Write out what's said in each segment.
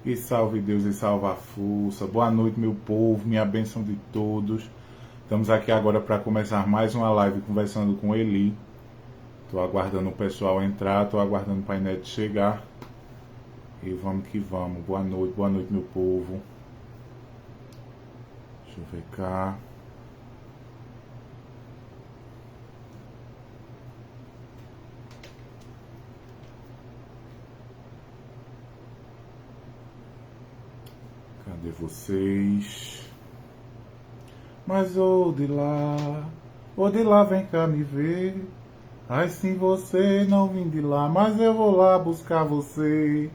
E salve Deus e salve a força. Boa noite, meu povo, minha bênção de todos. Estamos aqui agora para começar mais uma live conversando com Eli. Estou aguardando o pessoal entrar, estou aguardando o painel chegar. E vamos que vamos. Boa noite, meu povo. Deixa eu ver cá. Cadê vocês? Mas ô de lá vem cá me ver. Ai, sim, você não vim de lá, mas eu vou lá buscar você.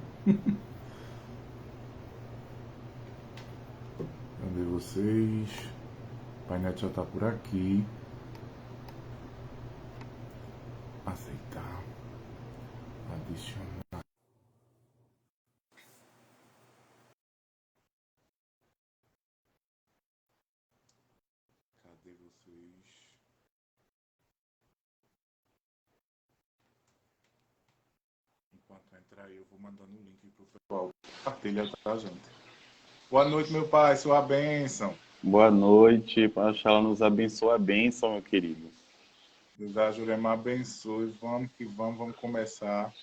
Cadê vocês? O painel já tá por aqui. Aceitar. Adicionar. Cadê vocês? Enquanto entrar aí, eu vou mandando o link pro pessoal. Compartilha, tá, gente? Boa noite, meu pai, sua bênção. Boa noite, Oxalá nos abençoe a bênção, meu querido. Deus a Jurema abençoe. Vamos começar.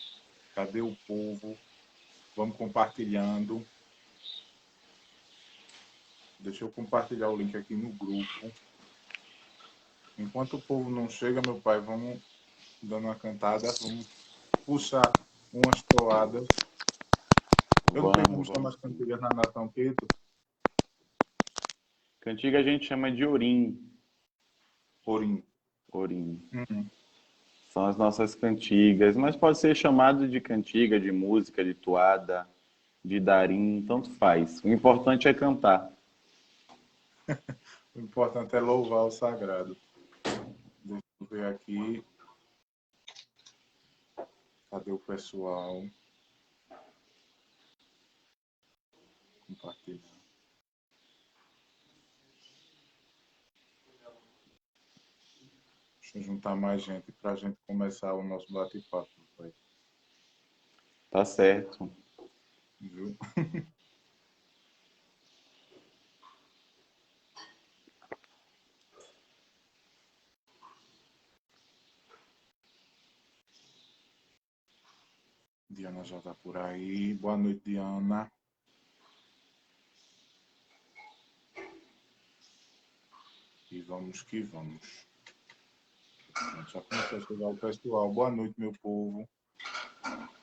Cadê o povo? Vamos compartilhando. Deixa eu compartilhar o link aqui no grupo. Enquanto o povo não chega, meu pai, vamos dando uma cantada, vamos puxar umas toadas. Eu não sei como chama as cantigas na Nação Queto. Cantiga a gente chama de Orim. Orim. Orim. Uhum. São as nossas cantigas, mas pode ser chamado de cantiga, de música, de toada, de darim, tanto faz. O importante é cantar. O importante é louvar o sagrado. Deixa eu ver aqui. Cadê o pessoal? Compartilhar. Deixa eu juntar mais gente para a gente começar o nosso bate-papo. Tá certo. Viu? Diana já está por aí. Boa noite, Diana. E vamos que vamos. Já começou a chegar o pessoal. Boa noite, meu povo.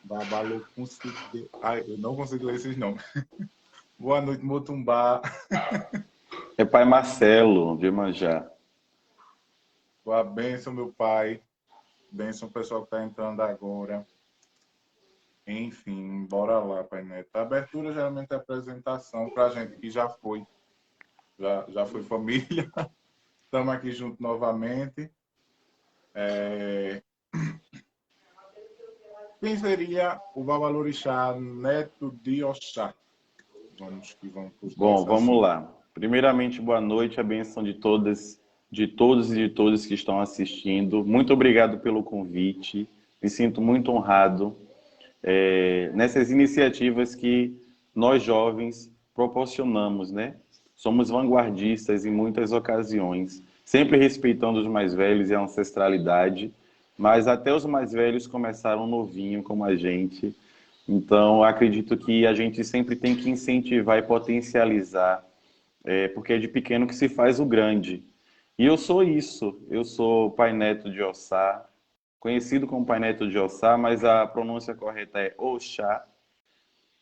Babalu consegui. Ai, eu não consigo ler esses nomes. Boa noite, Motumbá. É Pai Marcelo, de Manjá. Boa bênção, meu pai. Bênção, pessoal que está entrando agora. Enfim, bora lá, Pai Neto. A abertura geralmente é apresentação para gente que já foi família. Estamos aqui juntos novamente. Quem seria o Babalorixá Neto de Oxá? Vamos que vamos buscar Bom, esse vamos assunto. lá. Primeiramente, boa noite, a bênção de todas, de todos e de todas que estão assistindo. Muito obrigado pelo convite. Me sinto muito honrado nessas iniciativas que nós jovens proporcionamos, né? Somos vanguardistas em muitas ocasiões, sempre respeitando os mais velhos e a ancestralidade, mas até os mais velhos começaram novinho como a gente. Então, acredito que a gente sempre tem que incentivar e potencializar, porque é de pequeno que se faz o grande. E eu sou isso, eu sou pai neto de Ossá, conhecido como pai neto de Ossá, mas a pronúncia correta é Oxá.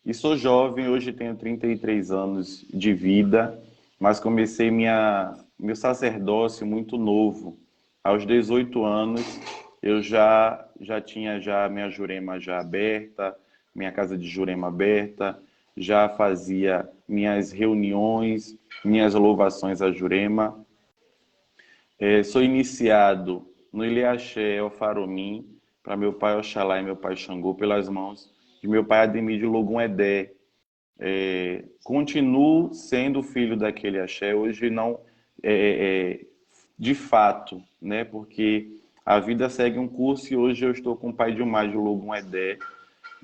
E sou jovem, hoje tenho 33 anos de vida, mas comecei meu sacerdócio muito novo. Aos 18 anos, eu já tinha já minha Jurema já aberta, minha casa de Jurema aberta, já fazia minhas reuniões, minhas louvações a Jurema. Sou iniciado no Ilhaxé Ofaromim, para meu pai Oxalá e meu pai Xangô, pelas mãos de meu pai Ademídio Logum Edé. Continuo sendo filho daquele axé, hoje não de fato, né? Porque a vida segue um curso e hoje eu estou com o pai de Logum Edé,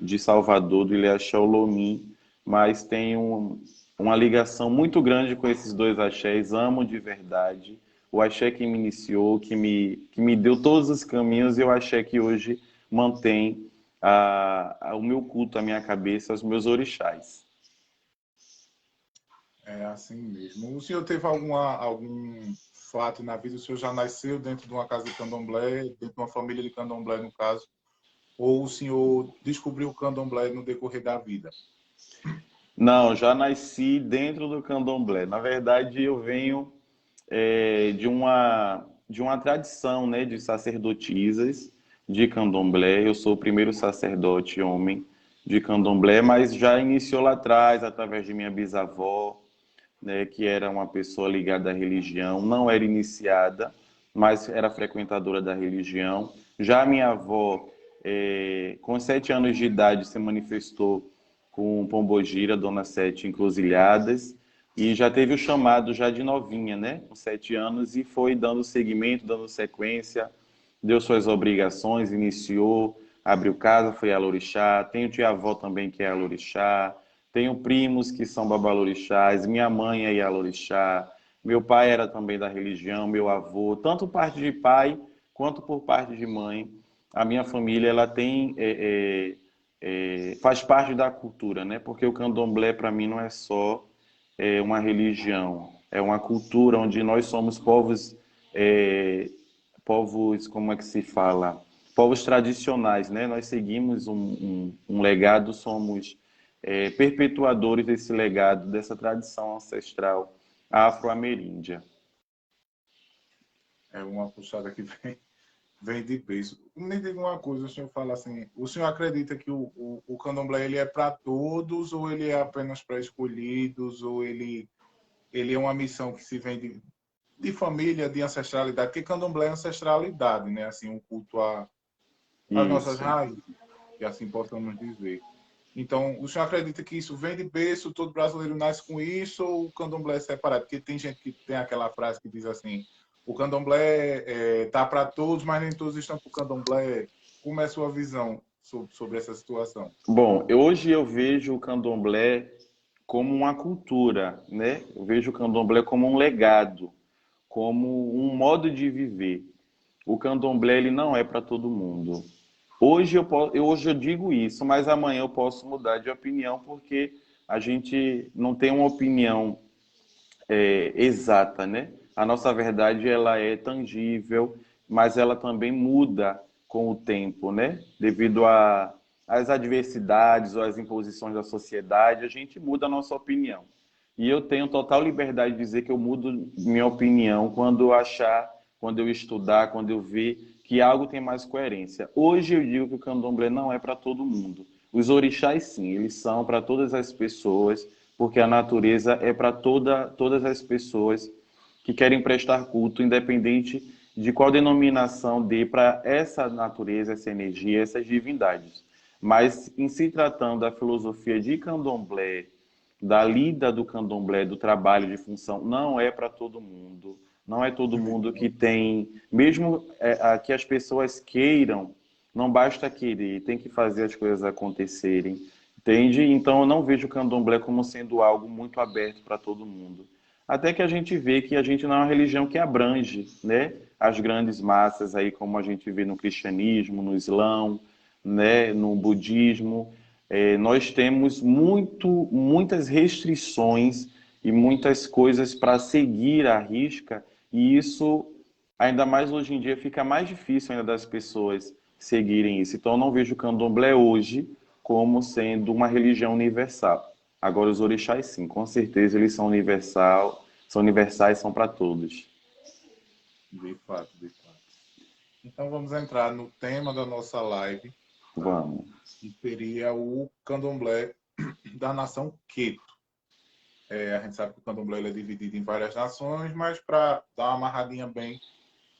de Salvador, do Ilhaxé Olomim, mas tenho uma ligação muito grande com esses dois axés, amo de verdade. O axé que me iniciou, que me deu todos os caminhos, e o axé que hoje mantém o meu culto, a minha cabeça, os meus orixás. É assim mesmo. O senhor teve algum fato na vida? O senhor já nasceu dentro de uma casa de candomblé, dentro de uma família de candomblé, no caso? Ou o senhor descobriu o candomblé no decorrer da vida? Não, já nasci dentro do candomblé. Na verdade, eu venho de uma tradição, né, de sacerdotisas de candomblé. Eu sou o primeiro sacerdote homem de candomblé, mas já iniciou lá atrás, através de minha bisavó, né, que era uma pessoa ligada à religião, não era iniciada, mas era frequentadora da religião. Já minha avó, com 7 anos de idade, se manifestou com Pombogira, Dona Sete Encruzilhadas, e já teve o chamado já de novinha, né, com 7 anos, e foi dando seguimento, dando sequência, deu suas obrigações, iniciou, abriu casa, foi alorixá. Tenho tia-avó também que é alorixá. Tenho primos que são babalorixás, minha mãe é Ialorixá, meu pai era também da religião, meu avô, tanto parte de pai quanto por parte de mãe. A minha família ela tem faz parte da cultura, né? Porque o candomblé para mim não é só uma religião, é uma cultura onde nós somos é, povos, como é que se fala? Povos tradicionais, né? Nós seguimos um legado, somos perpetuadores desse legado, dessa tradição ancestral afro-ameríndia. É uma puxada que vem de berço. Me diga uma coisa, o senhor fala assim, o senhor acredita que o candomblé ele é para todos, ou ele é apenas para escolhidos, ou ele é uma missão que se vem de família, de ancestralidade? Porque candomblé é ancestralidade, né? Assim, um culto às nossas Isso. raízes, que assim possamos dizer. Então, o senhor acredita que isso vem de berço, todo brasileiro nasce com isso, ou o candomblé é separado? Porque tem gente que tem aquela frase que diz assim, o candomblé tá para todos, mas nem todos estão para o candomblé. Como é a sua visão sobre essa situação? Bom, hoje eu vejo o candomblé como uma cultura, né? Eu vejo o candomblé como um legado, como um modo de viver. O candomblé ele não é para todo mundo. Hoje eu digo isso, mas amanhã eu posso mudar de opinião porque a gente não tem uma opinião exata, né? A nossa verdade ela é tangível, mas ela também muda com o tempo, né? Devido às adversidades ou às imposições da sociedade, a gente muda a nossa opinião. E eu tenho total liberdade de dizer que eu mudo minha opinião quando eu achar, quando eu estudar, quando eu ver que algo tem mais coerência. Hoje eu digo que o candomblé não é para todo mundo. Os orixás, sim, eles são para todas as pessoas, porque a natureza é para todas as pessoas que querem prestar culto, independente de qual denominação dê para essa natureza, essa energia, essas divindades. Mas, em se tratando da filosofia de candomblé, da lida do candomblé, do trabalho de função, não é para todo mundo. Não é todo mundo que tem, mesmo que as pessoas queiram, não basta querer, tem que fazer as coisas acontecerem. Entende? Então eu não vejo o candomblé como sendo algo muito aberto para todo mundo. Até que a gente vê que a gente não é uma religião que abrange, né, as grandes massas aí, como a gente vê no cristianismo, no islão, né, no budismo. Nós temos muitas restrições e muitas coisas para seguir à risca, e isso, ainda mais hoje em dia, fica mais difícil ainda das pessoas seguirem isso. Então eu não vejo o candomblé hoje como sendo uma religião universal. Agora, os orixás, sim, com certeza eles são universais, são para todos. De fato, de fato. Então vamos entrar no tema da nossa live, tá? Vamos. Que seria o candomblé da nação Queto. A gente sabe que o candomblé ele é dividido em várias nações, mas para dar uma amarradinha bem,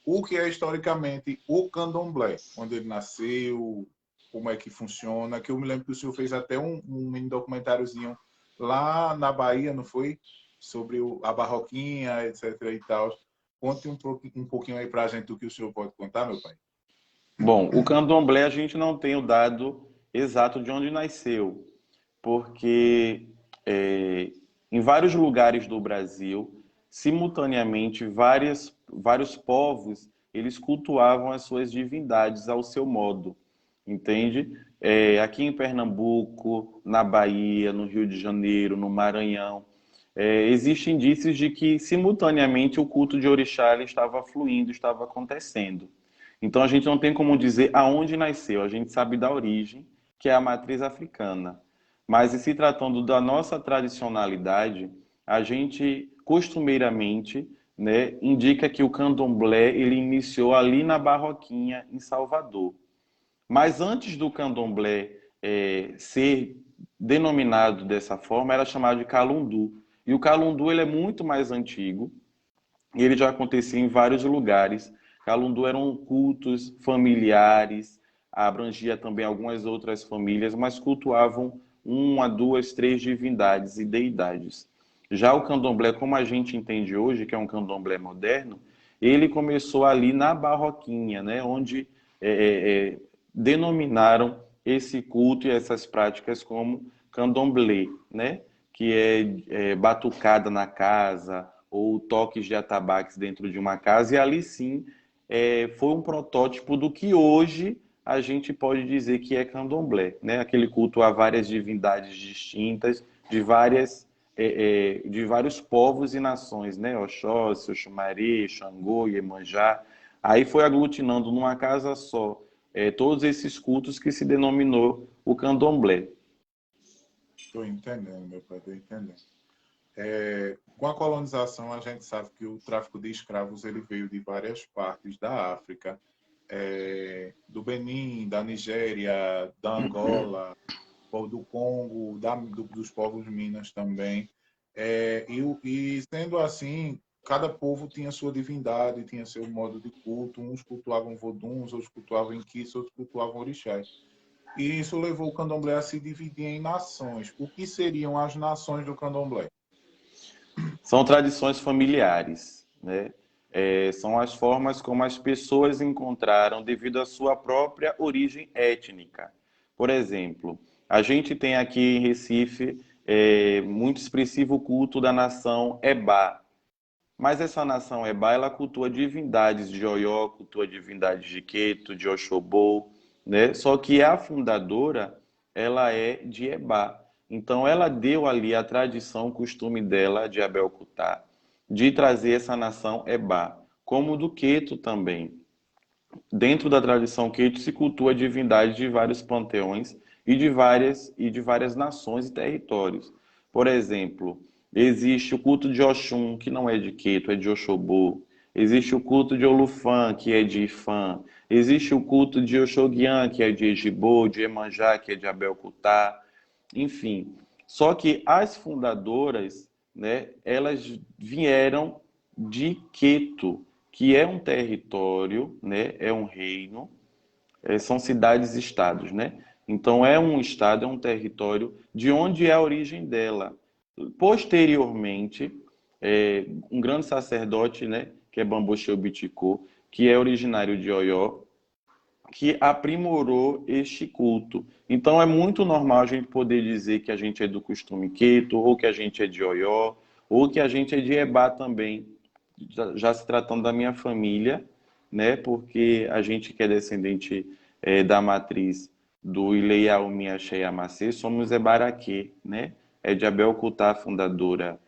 o que é historicamente o candomblé, onde ele nasceu, como é que funciona, que eu me lembro que o senhor fez até um mini documentáriozinho lá na Bahia, não foi? Sobre a barroquinha, etc. e tal. Conte um pouquinho aí para a gente do que o senhor pode contar, meu pai. Bom, o candomblé a gente não tem o dado exato de onde nasceu, porque em vários lugares do Brasil, simultaneamente, vários povos, eles cultuavam as suas divindades ao seu modo, entende? Aqui em Pernambuco, na Bahia, no Rio de Janeiro, no Maranhão, existem indícios de que, simultaneamente, o culto de orixá ele estava fluindo, estava acontecendo. Então, a gente não tem como dizer aonde nasceu, a gente sabe da origem, que é a matriz africana. Mas, em se tratando da nossa tradicionalidade, a gente, costumeiramente, né, indica que o candomblé ele iniciou ali na Barroquinha, em Salvador. Mas antes do candomblé ser denominado dessa forma, era chamado de calundu. E o calundu ele é muito mais antigo, e ele já acontecia em vários lugares. Calundu eram cultos familiares, abrangia também algumas outras famílias, mas cultuavam uma, duas, três divindades e deidades. Já o candomblé, como a gente entende hoje, que é um candomblé moderno, ele começou ali na Barroquinha, né, onde denominaram esse culto e essas práticas como candomblé, né, que é batucada na casa, ou toques de atabaques dentro de uma casa, e ali sim foi um protótipo do que hoje a gente pode dizer que é candomblé, né? Aquele culto a várias divindades distintas, de vários povos e nações, né? Oxóssi, Oxumaré, Xangô, Iemanjá. Aí foi aglutinando numa casa só todos esses cultos que se denominou o candomblé. Estou entendendo, meu pai, estou entendendo. Com a colonização, a gente sabe que o tráfico de escravos ele veio de várias partes da África, do Benin, da Nigéria, da Angola, do Congo, dos povos Minas também. E sendo assim, cada povo tinha sua divindade, tinha seu modo de culto. Uns cultuavam voduns, outros cultuavam inquices, outros cultuavam orixás. E isso levou o candomblé a se dividir em nações. O que seriam as nações do candomblé? São tradições familiares, né? São as formas como as pessoas encontraram devido à sua própria origem étnica. Por exemplo, a gente tem aqui em Recife muito expressivo o culto da nação Ebá. Mas essa nação Ebá, ela cultua divindades de Oió, cultua divindades de Queto, de Oxobô, né? Só que a fundadora, ela é de Ebá. Então ela deu ali a tradição, o costume dela de Abel-Cutá, de trazer essa nação Ebá, como do Queto também. Dentro da tradição Queto se cultua divindades de vários panteões e de várias nações e territórios. Por exemplo, existe o culto de Oxum, que não é de Queto, é de Oxobô. Existe o culto de Olufã, que é de Ifã. Existe o culto de Oxoguian, que é de Ejibô, de Emanjá, que é de Abel-Cutá. Enfim, só que as fundadoras, né, elas vieram de Queto, que é um território, né, é um reino, são cidades-estados, né? Então é um estado, é um território de onde é a origem dela. Posteriormente, um grande sacerdote, né, que é Bambocheu Bitiko, que é originário de Oió, que aprimorou este culto. Então é muito normal a gente poder dizer que a gente é do costume Queto, ou que a gente é de Oió, ou que a gente é de Ebá também, já se tratando da minha família, né? Porque a gente que é descendente da matriz do Ileiaumi Axé Yamacê, somos Ebaraquê, né? É de Abel Kutá, fundadora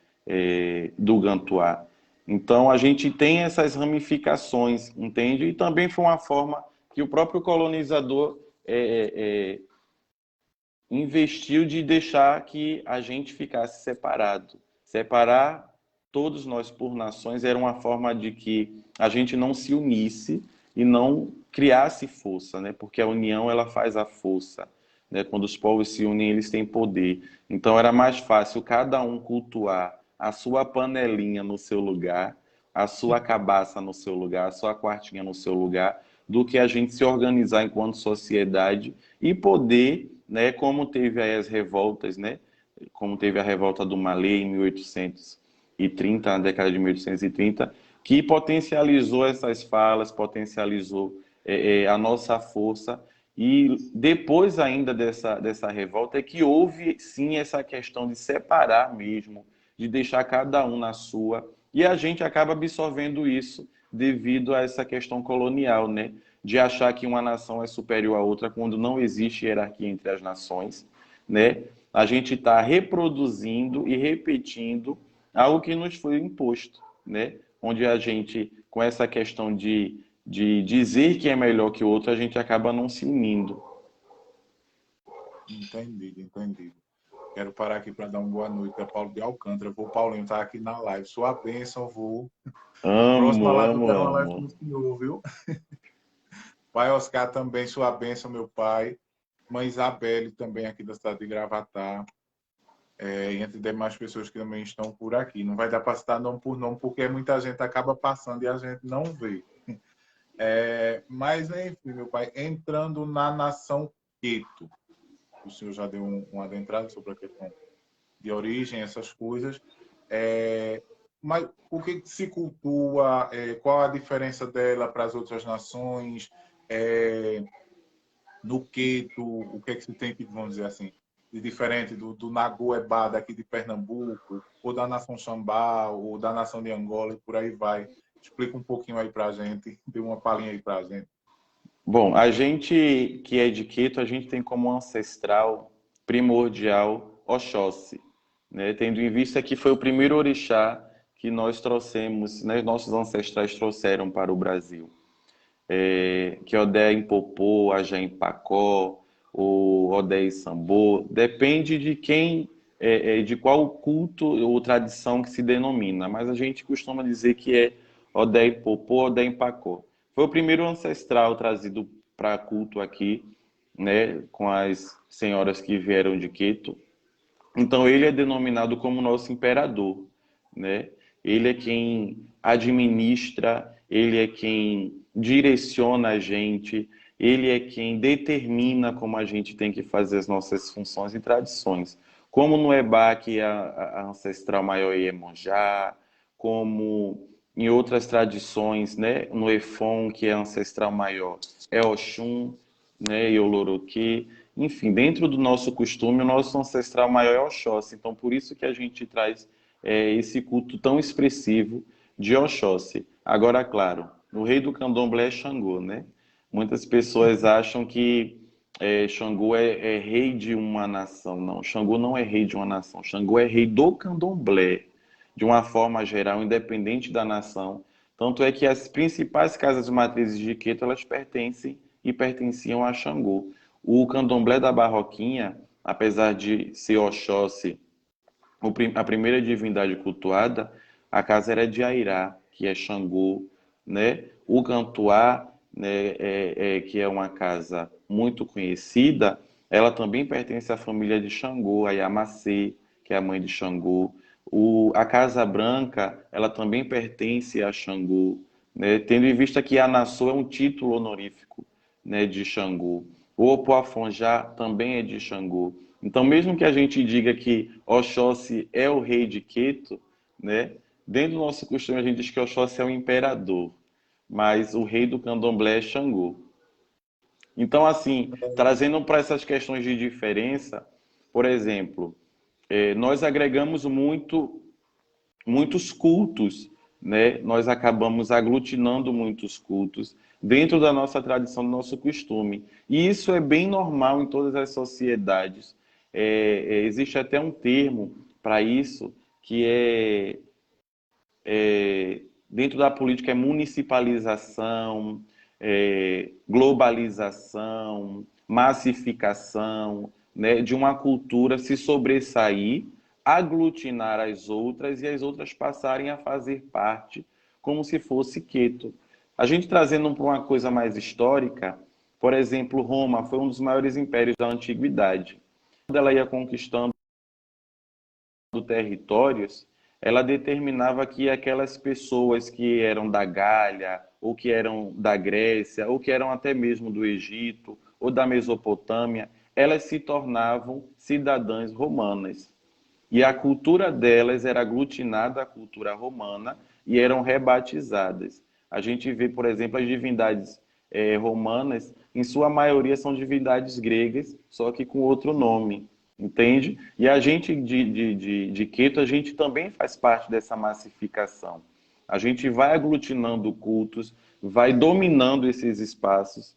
do Gantuá. Então a gente tem essas ramificações, entende? E também foi uma forma que o próprio colonizador investiu de deixar que a gente ficasse separado. Separar todos nós por nações era uma forma de que a gente não se unisse e não criasse força, né? Porque a união ela faz a força, né? Quando os povos se unem, eles têm poder. Então era mais fácil cada um cultuar a sua panelinha no seu lugar, a sua cabaça no seu lugar, a sua quartinha no seu lugar, do que a gente se organizar enquanto sociedade e poder, né, como teve aí as revoltas, né, como teve a revolta do Malê em 1830, na década de 1830, que potencializou essas falas, potencializou a nossa força E depois ainda dessa revolta é que houve sim essa questão de separar mesmo, de deixar cada um na sua, e a gente acaba absorvendo isso devido a essa questão colonial, né? De achar que uma nação é superior à outra quando não existe hierarquia entre as nações, né? A gente está reproduzindo e repetindo algo que nos foi imposto, né? Onde a gente, com essa questão de dizer que é melhor que o outro, a gente acaba não se unindo. Entendido, entendido. Quero parar aqui para dar uma boa noite a Paulo de Alcântara. Vou, Paulinho, tá aqui na live. Sua bênção, vou. Próxima Amo, live eu amo, quero uma live com amo. o senhor, viu? Pai Oscar também, sua bênção, meu pai. Mãe Isabelle também aqui da cidade de Gravatá. E entre demais pessoas que também estão por aqui. Não vai dar para citar nome por nome, porque muita gente acaba passando e a gente não vê. Mas, enfim, meu pai, entrando na nação Queto, o senhor já deu uma adentrada sobre a questão de origem, essas coisas. Mas o que se cultua? Qual a diferença dela para as outras nações? É, no Queto, o que é que se tem que, vamos dizer assim, de diferente do Nagoebá daqui de Pernambuco, ou da nação Xambá, ou da nação de Angola, e por aí vai. Explica um pouquinho aí para a gente, dê uma palhinha aí para a gente. Bom, a gente que é de Quito, a gente tem como ancestral primordial Oxóssi, né? Tendo em vista que foi o primeiro orixá que nós trouxemos, né? Nossos ancestrais trouxeram para o Brasil. Que Odé em Popô, Ajé em Pacó, ou Odé em Sambô, depende de quem, de qual culto ou tradição que se denomina, mas a gente costuma dizer que é Odé em Popô, Odé em Pacó. Foi o primeiro ancestral trazido para culto aqui, né, com as senhoras que vieram de Queto. Então ele é denominado como nosso imperador, né? Ele é quem administra, ele é quem direciona a gente, ele é quem determina como a gente tem que fazer as nossas funções e tradições. Como no Ebá, que a ancestral maior é Iemonjá, como em outras tradições, né? No Efon, que é ancestral maior, é Oxum, né? E Oloroquê. Enfim, dentro do nosso costume, o nosso ancestral maior é Oxóssi. Então, por isso que a gente traz esse culto tão expressivo de Oxóssi. Agora, claro, o rei do candomblé é Xangô, né? Muitas pessoas acham que Xangô é rei de uma nação. Não, Xangô não é rei de uma nação. Xangô é rei do candomblé, de uma forma geral, independente da nação. Tanto é que as principais casas matrizes de Queto, elas pertencem e pertenciam a Xangô. O candomblé da Barroquinha, apesar de ser Oxóssi a primeira divindade cultuada, a casa era de Airá, que é Xangô, né? O Cantuá, né, que é uma casa muito conhecida, ela também pertence à família de Xangô, a Yamacê, que é a mãe de Xangô. A Casa Branca, ela também pertence a Xangô, né? Tendo em vista que Anaçô é um título honorífico, né, de Xangô. O Opoafonjá também é de Xangô. Então, mesmo que a gente diga que Oxóssi é o rei de Queto, né? Dentro do nosso costume, a gente diz que Oxóssi é o imperador, mas o rei do candomblé é Xangô. Então, assim, trazendo para essas questões de diferença, por exemplo, nós agregamos muitos cultos, né? Nós acabamos aglutinando muitos cultos dentro da nossa tradição, do nosso costume. E isso é bem normal em todas as sociedades. Existe até um termo para isso que dentro da política é municipalização, globalização, massificação, né, de uma cultura se sobressair, aglutinar as outras e as outras passarem a fazer parte como se fosse Queto. A gente trazendo para uma coisa mais histórica, por exemplo, Roma foi um dos maiores impérios da antiguidade. Quando ela ia conquistando territórios, ela determinava que aquelas pessoas que eram da Gália, ou que eram da Grécia, ou que eram até mesmo do Egito, ou da Mesopotâmia, elas se tornavam cidadãs romanas. E a cultura delas era aglutinada à cultura romana e eram rebatizadas. A gente vê, por exemplo, as divindades romanas em sua maioria são divindades gregas, só que com outro nome, entende? E a gente de Queto, a gente também faz parte dessa massificação. A gente vai aglutinando cultos, vai dominando esses espaços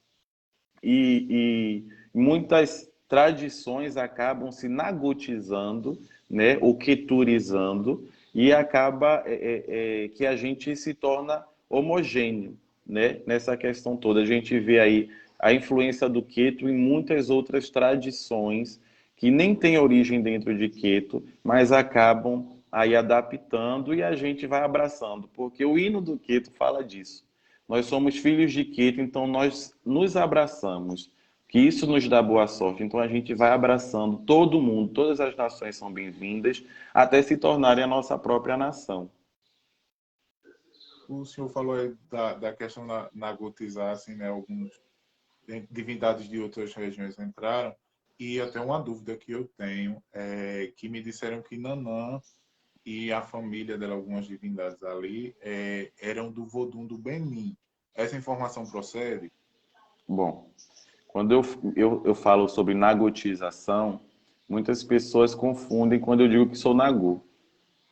e muitas tradições acabam se nagotizando, né, ou queturizando, e acaba que a gente se torna homogêneo, né, nessa questão toda. A gente vê aí a influência do Queto em muitas outras tradições que nem têm origem dentro de Queto, mas acabam aí adaptando e a gente vai abraçando, porque o hino do Queto fala disso. Nós somos filhos de Queto, então nós nos abraçamos. Que isso nos dá boa sorte. Então a gente vai abraçando todo mundo, todas as nações são bem-vindas, até se tornarem a nossa própria nação. O senhor falou aí da questão da nagotizar, assim, né? Algumas divindades de outras regiões entraram. E até uma dúvida que eu tenho é que me disseram que Nanã e a família dela, algumas divindades ali, eram do Vodun do Benin. Essa informação procede? Bom, quando eu falo sobre nagotização, muitas pessoas confundem quando eu digo que sou nagô.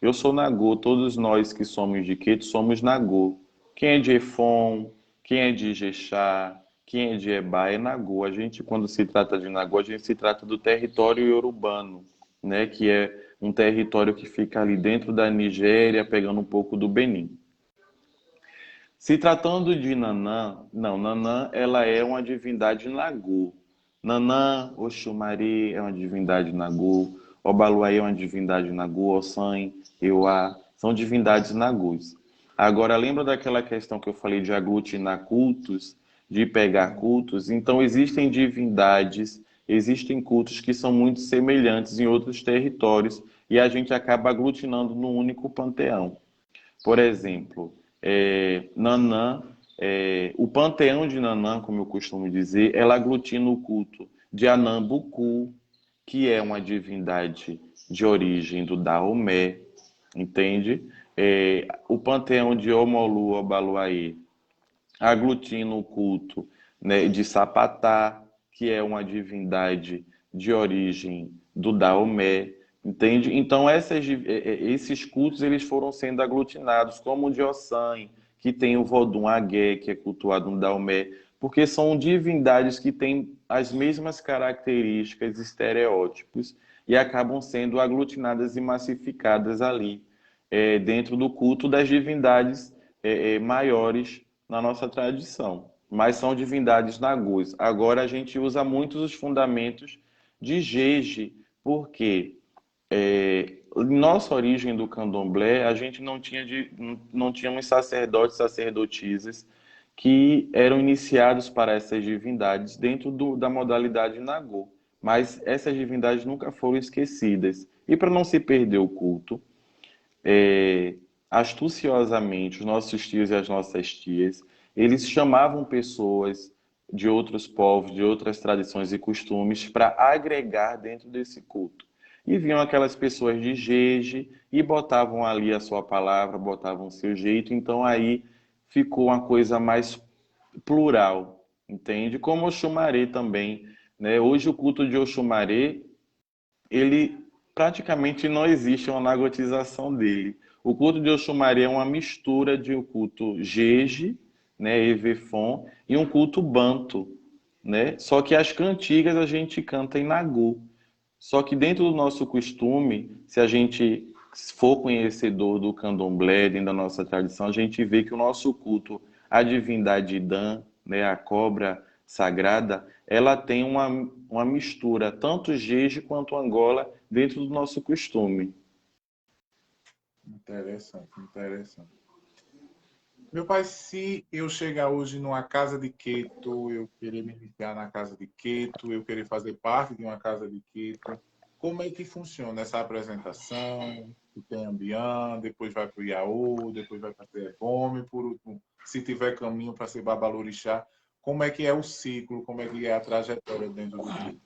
Eu sou nagô, todos nós que somos de Queto somos nagô. Quem é de Efon, quem é de Ijexá, quem é de Ebá é nagô. A gente, quando se trata de nagô, a gente se trata do território iorubano, né, que é um território que fica ali dentro da Nigéria, pegando um pouco do Benin. Se tratando de Nanã, não, Nanã ela é uma divindade nagô. Nanã, Oxumari é uma divindade nagô, Obaluayê é uma divindade nagô, Ossan, Euá, são divindades nagôs. Agora, lembra daquela questão que eu falei de aglutinar cultos, de pegar cultos? Então, existem divindades, existem cultos que são muito semelhantes em outros territórios e a gente acaba aglutinando num único panteão. Por exemplo, Nanã, o panteão de Nanã, como eu costumo dizer, ela aglutina o culto de Anambucu, que é uma divindade de origem do Daomé, entende? O panteão de Omolu Obaluayê aglutina o culto, né, de Sapatá, que é uma divindade de origem do Daomé, entende? Então esses cultos eles foram sendo aglutinados, como o de Ossan, que tem o Vodun Agué, que é cultuado no Daomé, porque são divindades que têm as mesmas características, estereótipos, e acabam sendo aglutinadas e massificadas ali, dentro do culto das divindades maiores na nossa tradição, mas são divindades nagôs. Agora a gente usa muitos os fundamentos de Jeje, porque em nossa origem do candomblé, a gente não tínhamos sacerdotes, sacerdotisas que eram iniciados para essas divindades dentro da modalidade nagô. Mas essas divindades nunca foram esquecidas. E para não se perder o culto, astuciosamente, os nossos tios e as nossas tias, eles chamavam pessoas de outros povos, de outras tradições e costumes para agregar dentro desse culto. E vinham aquelas pessoas de Jeje e botavam ali a sua palavra, botavam o seu jeito, então aí ficou uma coisa mais plural, entende? Como o Xumaré também, né? Hoje o culto de Oxumaré ele praticamente não existe uma nagotização dele. O culto de Oxumaré é uma mistura de um culto Jeje, né, Evefon, e um culto Banto, né? Só que as cantigas a gente canta em Nagô. Só que dentro do nosso costume, se a gente for conhecedor do candomblé, dentro da nossa tradição, a gente vê que o nosso culto à divindade Dan, né, a cobra sagrada, ela tem uma mistura, tanto Jeje quanto Angola, dentro do nosso costume. Interessante, interessante. Meu pai, se eu chegar hoje numa casa de Queto, eu querer me iniciar na casa de Queto, eu querer fazer parte de uma casa de Queto, como é que funciona essa apresentação? Que tem Ambiã, depois vai para o Iaú, depois vai para Tergome, por último, se tiver caminho para ser Babalorixá, como é que é o ciclo, como é que é a trajetória dentro do Queto?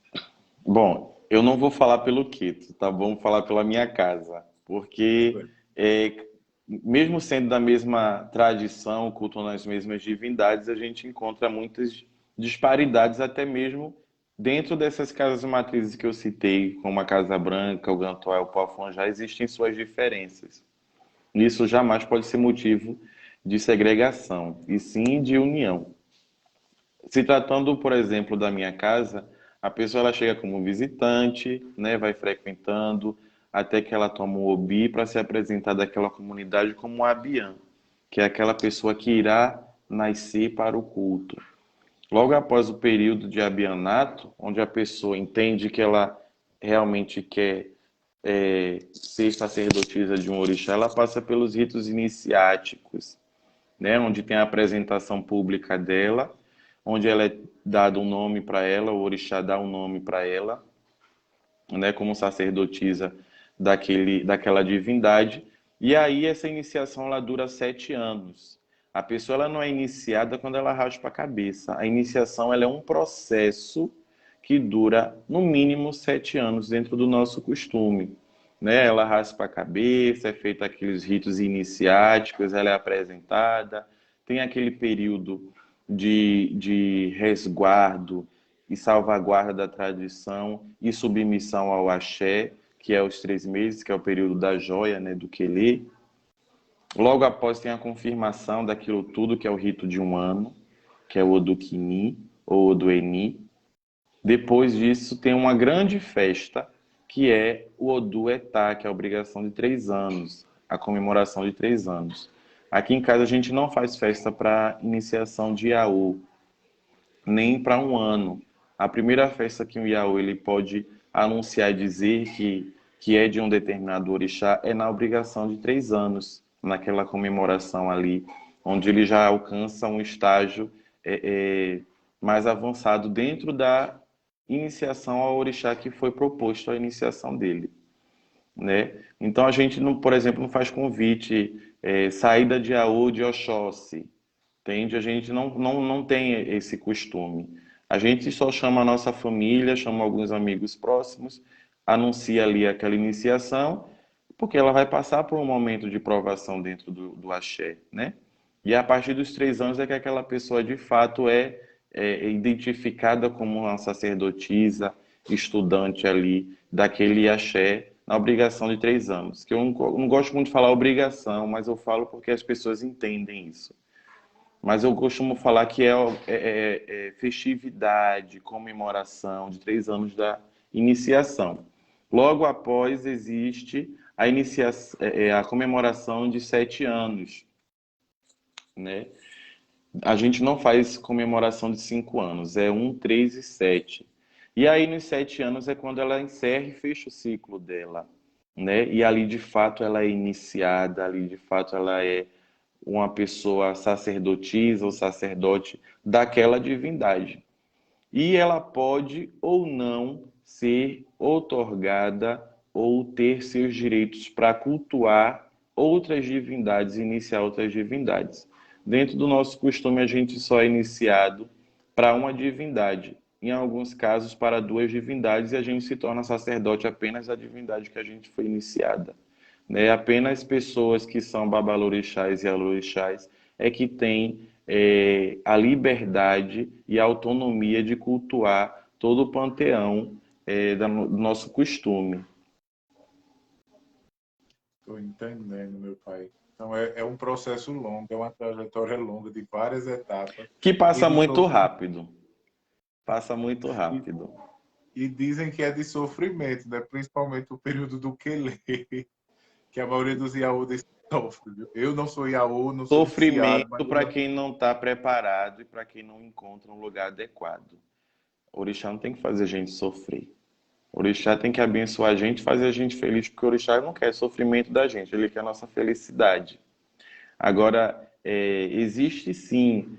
Bom, eu não vou falar pelo Quito, tá bom? Vou falar pela minha casa, Tudo porque bem. é, mesmo sendo da mesma tradição, cultuando as mesmas divindades, a gente encontra muitas disparidades até mesmo dentro dessas casas matrizes que eu citei, como a Casa Branca, o Gantois, o Pafon, já existem suas diferenças. Isso jamais pode ser motivo de segregação, e sim de união. Se tratando, por exemplo, da minha casa, a pessoa ela chega como visitante, né, vai frequentando, até que ela toma o OBI para se apresentar daquela comunidade como a Abiã, que é aquela pessoa que irá nascer para o culto. Logo após o período de abianato, onde a pessoa entende que ela realmente quer ser sacerdotisa de um orixá, ela passa pelos ritos iniciáticos, né, onde tem a apresentação pública dela, onde ela é dado um nome para ela, o orixá dá um nome para ela, né, como sacerdotisa daquela divindade. E aí essa iniciação ela dura 7 anos. A pessoa ela não é iniciada quando ela raspa a cabeça. A iniciação ela é um processo que dura no mínimo 7 anos dentro do nosso costume. Né? Ela raspa a cabeça, é feito aqueles ritos iniciáticos, ela é apresentada, tem aquele período de resguardo e salvaguarda da tradição e submissão ao axé, que é os 3 meses, que é o período da joia, né, do quelê. Logo após tem a confirmação daquilo tudo, que é o rito de um ano, que é o Oduquini, ou Odueni. Depois disso tem uma grande festa, que é o Oduetá, que é a obrigação de 3 anos, a comemoração de 3 anos. Aqui em casa a gente não faz festa para iniciação de Iaô, nem para um ano. A primeira festa que o Iaô ele pode anunciar e dizer que é de um determinado orixá é na obrigação de 3 anos, naquela comemoração ali, onde ele já alcança um estágio mais avançado dentro da iniciação ao orixá que foi proposto a iniciação dele, né? Então a gente, não, por exemplo, não faz convite, saída de Iaô de Oxóssi, entende? A gente não tem esse costume. A gente só chama a nossa família, chama alguns amigos próximos, anuncia ali aquela iniciação, porque ela vai passar por um momento de provação dentro do axé, né? E a partir dos 3 anos é que aquela pessoa de fato é identificada como uma sacerdotisa, estudante ali daquele axé, na obrigação de 3 anos. Que eu não gosto muito de falar obrigação, mas eu falo porque as pessoas entendem isso. Mas eu costumo falar que é festividade, comemoração de 3 anos da iniciação. Logo após existe a comemoração de 7 anos, né? A gente não faz comemoração de 5 anos, é 1, 3 e 7. E aí nos 7 anos é quando ela encerra e fecha o ciclo dela, né? E ali de fato ela é iniciada, ali de fato ela é uma pessoa sacerdotisa ou sacerdote daquela divindade. E ela pode ou não ser outorgada ou ter seus direitos para cultuar outras divindades, iniciar outras divindades. Dentro do nosso costume, a gente só é iniciado para uma divindade. Em alguns casos, para duas divindades, e a gente se torna sacerdote apenas da divindade que a gente foi iniciada, né? Apenas pessoas que são babalorixás e alorixás é que têm a liberdade e a autonomia de cultuar todo o panteão do nosso costume. Estou entendendo, meu pai. Então é um processo longo, é uma trajetória longa de várias etapas Que e passa de muito sofrimento. rápido. Passa muito E, rápido. e dizem que é de sofrimento, né? Principalmente o período do quelê, que a maioria dos iaôs sofre. Viu? Eu não sou iaô, não sou iniciado, mas Sofrimento para quem não está preparado e para quem não encontra um lugar adequado. O orixá não tem que fazer a gente sofrer. O orixá tem que abençoar a gente, fazer a gente feliz, porque o orixá não quer sofrimento da gente, ele quer a nossa felicidade. Agora, existe sim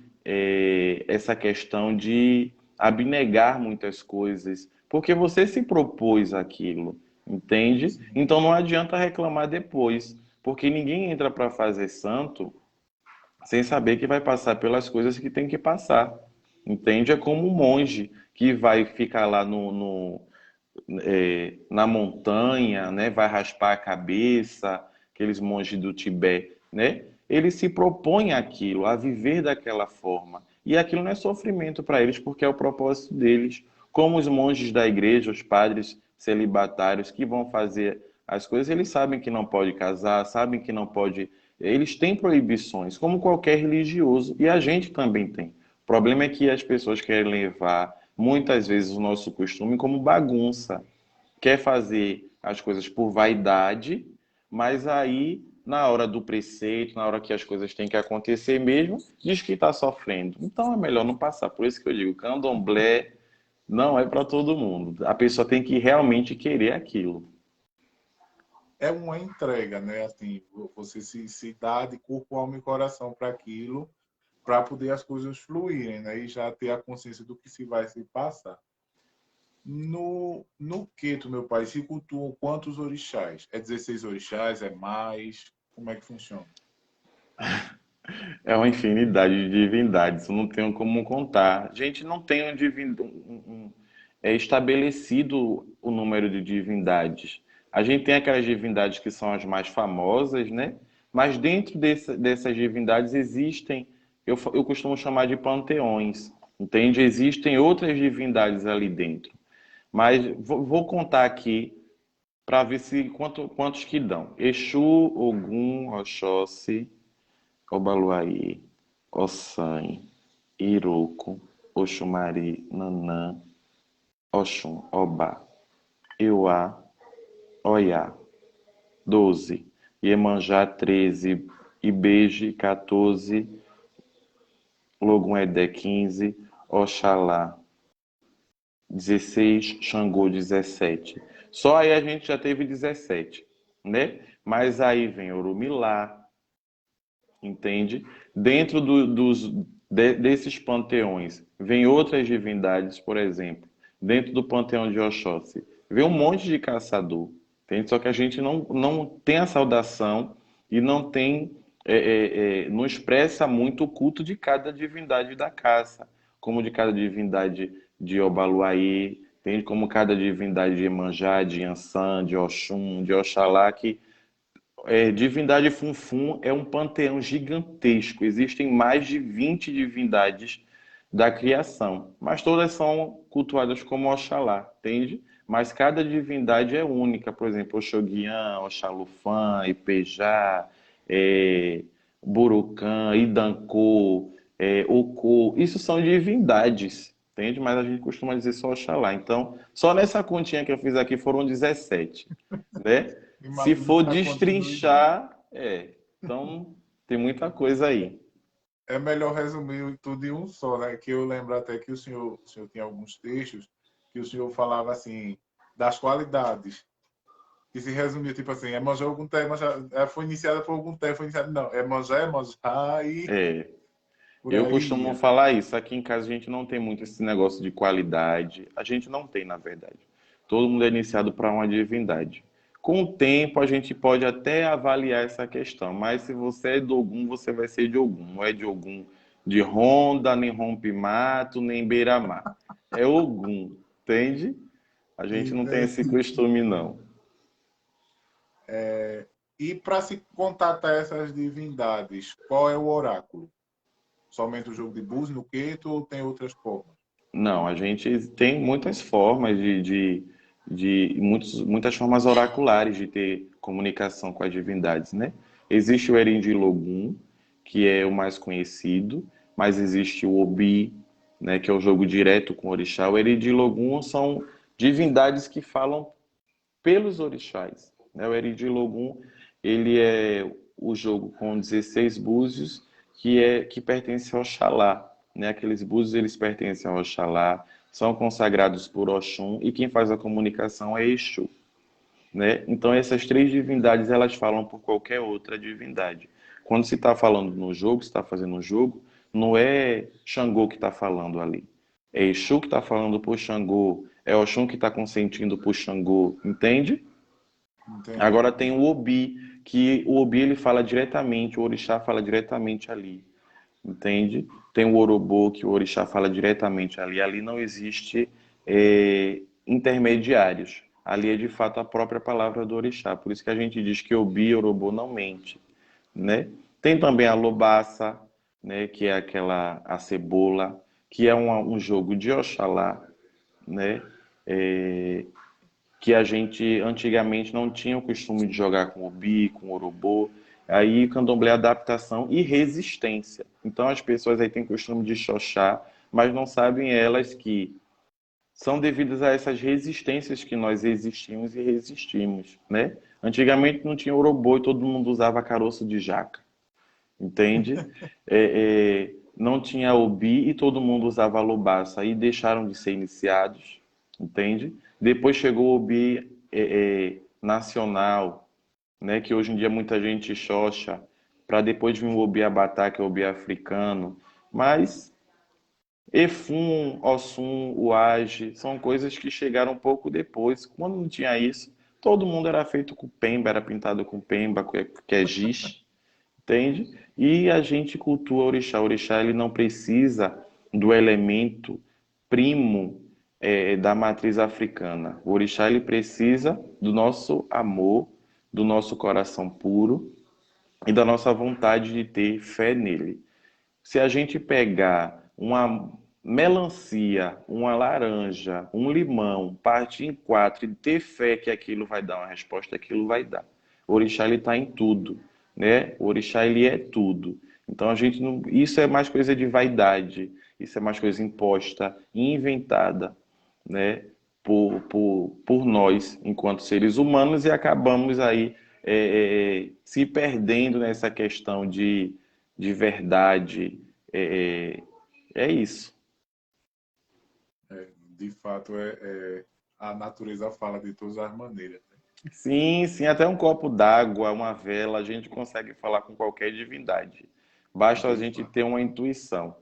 essa questão de abnegar muitas coisas, porque você se propôs aquilo, entende? sim, Então não adianta reclamar depois, porque ninguém entra para fazer santo sem saber que vai passar pelas coisas que tem que passar, entende? É como um monge que vai ficar lá na montanha, né? Vai raspar a cabeça, aqueles monges do Tibete, né? Ele se propõe aquilo, a viver daquela forma. E aquilo não é sofrimento para eles, porque é o propósito deles. Como os monges da igreja, os padres celibatários que vão fazer as coisas, eles sabem que não pode casar, sabem que não pode. Eles têm proibições, como qualquer religioso, e a gente também tem. O problema é que as pessoas querem levar, muitas vezes, o nosso costume como bagunça. Quer fazer as coisas por vaidade, mas aí, na hora do preceito, na hora que as coisas têm que acontecer mesmo, diz que está sofrendo. Então é melhor não passar. Por isso que eu digo, candomblé não é para todo mundo. A pessoa tem que realmente querer aquilo. É uma entrega, né? Assim, você se dá de corpo, alma e coração para aquilo, para poder as coisas fluírem, né? E já ter a consciência do que se vai se passar. No Queto, meu pai, se cultuam quantos orixás? É 16 orixás? É mais? Como é que funciona? É uma infinidade de divindades, eu não tenho como contar. A gente não tem estabelecido o número de divindades. A gente tem aquelas divindades que são as mais famosas, né? Mas dentro dessas divindades existem, eu costumo chamar de panteões, entende? Existem outras divindades ali dentro. Mas vou contar aqui para ver se quantos que dão. Exu, Ogum, Oxóssi, Obaluayê, Ossan, Iroko, Oxumari, Nanã, Oxum, Obá, Euá, Oiá, 12, Iemanjá, 13, Ibeje, 14, Logum Edé, 15, Oxalá, 16, Xangô, 17. Só aí a gente já teve 17, né? Mas aí vem Orumilá, entende? Dentro desses panteões, vem outras divindades, por exemplo, dentro do panteão de Oxóssi, vem um monte de caçador, entende? Só que a gente não tem a saudação e não tem, não expressa muito o culto de cada divindade da caça, como de cada divindade de Obaluayê, entende? Como cada divindade de Iemanjá, de Yansan, de Oxum, de Oxalá, que Divindade Funfun é um panteão gigantesco. Existem mais de 20 divindades da criação, mas todas são cultuadas como Oxalá, entende? Mas cada divindade é única. Por exemplo, Oxoguian, Oxalufã, Ipejá, é, Burucã, Idancô, Ocô. Isso são divindades, entende? Mas a gente costuma dizer só Oxalá. Então, só nessa continha que eu fiz aqui foram 17, né? Se Imagino for a continuidade. destrinchar, então tem muita coisa aí. É melhor resumir tudo em um só, né? Que eu lembro até que o senhor tinha alguns textos que o senhor falava assim das qualidades, que se resumia tipo assim, é manjar algum té, foi iniciada por algum té, foi iniciada não, é manjar e É, por eu aí costumo ia. falar isso. Aqui em casa a gente não tem muito esse negócio de qualidade. A gente não tem, na verdade. Todo mundo é iniciado para uma divindade. Com o tempo a gente pode até avaliar essa questão, mas se você é de Ogum, você vai ser de Ogum. Não é de Ogum de Ronda, nem Rompe-Mato, nem Beira-Mar. É Ogum, entende? A gente não tem esse Entendi. costume, não. E para se contatar essas divindades, qual é o oráculo? Somente o jogo de búzios no Queto ou tem outras formas? Não, a gente tem muitas formas muitas formas oraculares de ter comunicação com as divindades, né? Existe o Erin de Logum, que é o mais conhecido, mas existe o Obi, né, que é o jogo direto com o orixá. O Erin de Logum são divindades que falam pelos orixás, né? O Eri de Logum, ele é o jogo com 16 búzios que pertence ao Oxalá, né? Aqueles búzios eles pertencem ao Oxalá, são consagrados por Oxum e quem faz a comunicação é Exu, né? Então essas três divindades elas falam por qualquer outra divindade. Quando se está falando no jogo, se está fazendo um jogo, não é Xangô que está falando ali. É Exu que está falando por Xangô, é Oxum que está consentindo por Xangô, entende? Agora tem Entendi. o Obi, que o Obi ele fala diretamente, o orixá fala diretamente ali, entende? Tem o Orobô, que o orixá fala diretamente ali. Ali não existe intermediários. Ali é de fato a própria palavra do orixá. Por isso que a gente diz que Obi e Orobô não mente, né? Tem também a Lobaça, né, que é a cebola, que é um jogo de Oxalá, né, é, que a gente antigamente não tinha o costume de jogar com obi, com orobô. Aí candomblé é adaptação e resistência. Então as pessoas aí têm costume de xoxar, mas não sabem elas que são devidas a essas resistências que nós existimos e resistimos, né? Antigamente não tinha orobô e todo mundo usava caroço de jaca, entende? Não tinha obi e todo mundo usava lubaça. Aí deixaram de ser iniciados, entende? Depois chegou o obi nacional, né? Que hoje em dia muita gente xoxa, para depois vir o obi abatá, que é o obi africano. Mas Efum, Ossum, Uage, são coisas que chegaram um pouco depois. Quando não tinha isso, todo mundo era feito com pemba, era pintado com pemba, que é giz, entende? E a gente cultua o orixá. O orixá ele não precisa do elemento primo da matriz africana. O orixá ele precisa do nosso amor, do nosso coração puro e da nossa vontade de ter fé nele. Se a gente pegar uma melancia, uma laranja, um limão, partir em quatro e ter fé que aquilo vai dar uma resposta, aquilo vai dar. O orixá ele está em tudo, né? O orixá ele é tudo. Então a gente não, isso é mais coisa de vaidade, isso é mais coisa imposta, inventada, né? Por nós, enquanto seres humanos, e acabamos aí se perdendo nessa questão de verdade. É isso. De fato, a natureza fala de todas as maneiras, né? Sim, sim, até um copo d'água, uma vela, a gente consegue falar com qualquer divindade. Basta a De gente fato. ter uma intuição.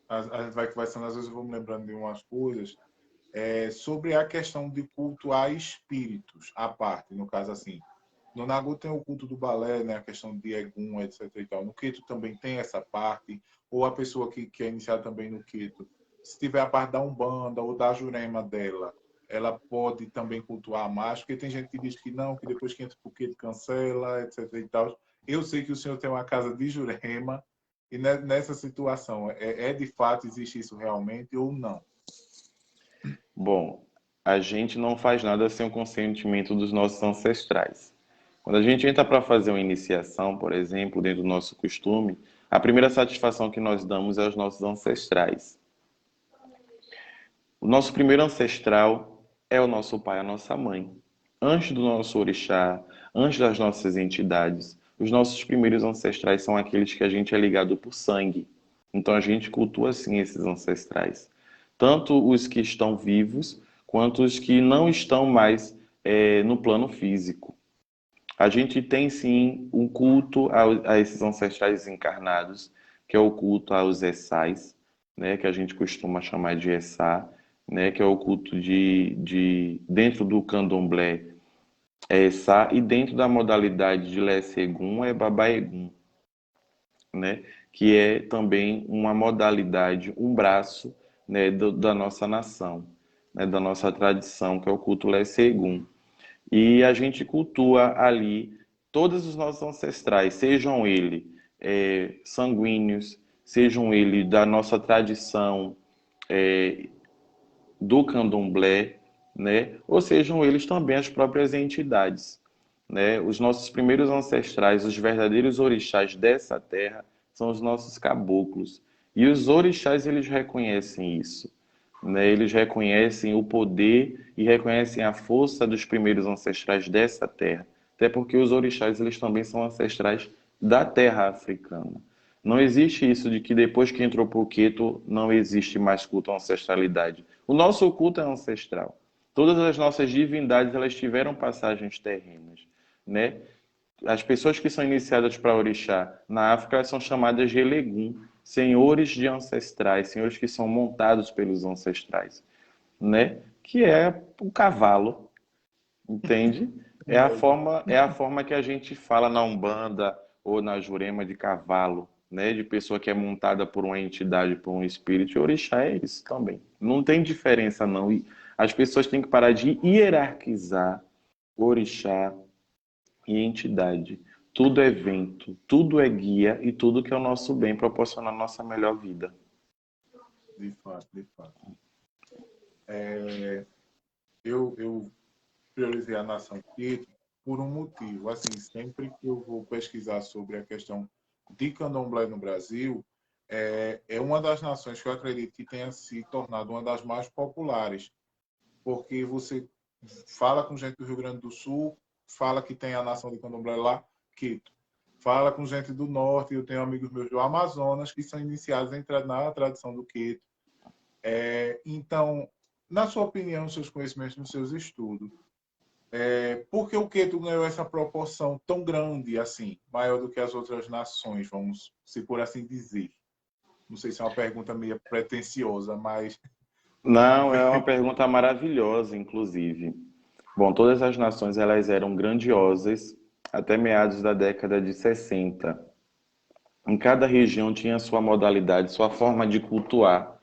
A gente vai conversando, às vezes eu vou me lembrando de umas coisas. Sobre a questão de cultuar espíritos, à parte, no caso assim. No Nagu tem o culto do balé, né, a questão de Egum, etc. E tal. No Queto também tem essa parte, ou a pessoa que é iniciada também no Queto, se tiver a parte da Umbanda ou da Jurema dela, ela pode também cultuar mais, porque tem gente que diz que não, que depois que entra o Queto cancela, etc. E tal. Eu sei que o senhor tem uma casa de Jurema, e nessa situação, de fato, existe isso realmente ou não? Bom, a gente não faz nada sem o consentimento dos nossos ancestrais. Quando a gente entra para fazer uma iniciação, por exemplo, dentro do nosso costume, a primeira satisfação que nós damos é aos nossos ancestrais. O nosso primeiro ancestral é o nosso pai, a nossa mãe. Antes do nosso orixá, antes das nossas entidades, os nossos primeiros ancestrais são aqueles que a gente é ligado por sangue. Então a gente cultua sim esses ancestrais. Tanto os que estão vivos, quanto os que não estão mais no plano físico. A gente tem sim um culto a esses ancestrais encarnados, que é o culto aos Essais, né, que a gente costuma chamar de Essá, né, que é o culto dentro do candomblé é Essá, e dentro da modalidade de Lessegum é Babaegum, né, que é também uma modalidade, um braço, né, da nossa nação, né, da nossa tradição, que é o culto Lessegum. E a gente cultua ali todos os nossos ancestrais, sejam eles sanguíneos, sejam eles da nossa tradição é, do candomblé, né? Ou sejam eles também as próprias entidades. Né? Os nossos primeiros ancestrais, os verdadeiros orixás dessa terra, são os nossos caboclos. E os orixás, eles reconhecem isso. Né? Eles reconhecem o poder e reconhecem a força dos primeiros ancestrais dessa terra. Até porque os orixás, eles também são ancestrais da terra africana. Não existe isso de que depois que entrou por Queto não existe mais culto à ancestralidade. O nosso culto é ancestral. Todas as nossas divindades elas tiveram passagens terrenas, né? As pessoas que são iniciadas para orixá na África são chamadas de Elegum, senhores de ancestrais, senhores que são montados pelos ancestrais, né? Que é o cavalo, entende? É a forma que a gente fala na Umbanda ou na Jurema de cavalo, né? De pessoa que é montada por uma entidade, por um espírito. E orixá é isso também. Não tem diferença, não. E as pessoas têm que parar de hierarquizar orixá e entidade. tudo é vento, tudo é guia e tudo que é o nosso bem proporciona a nossa melhor vida. De fato, de fato. Eu priorizei a nação Quito por um motivo. Assim, sempre que eu vou pesquisar sobre a questão de candomblé no Brasil, é uma das nações que eu acredito que tenha se tornado uma das mais populares, porque você fala com gente do Rio Grande do Sul, fala que tem a nação de candomblé lá, Quito. Fala com gente do Norte, eu tenho amigos meus do Amazonas que são iniciados na tradição do Quito. Então, na sua opinião, nos seus conhecimentos, nos seus estudos, por que o Queto ganhou essa proporção tão grande, assim, maior do que as outras nações, vamos se por assim dizer? Não sei se é uma pergunta meio pretensiosa, mas Não, é uma pergunta maravilhosa, inclusive. Bom, todas as nações elas eram grandiosas até meados da década de 60. Em cada região tinha sua modalidade, sua forma de cultuar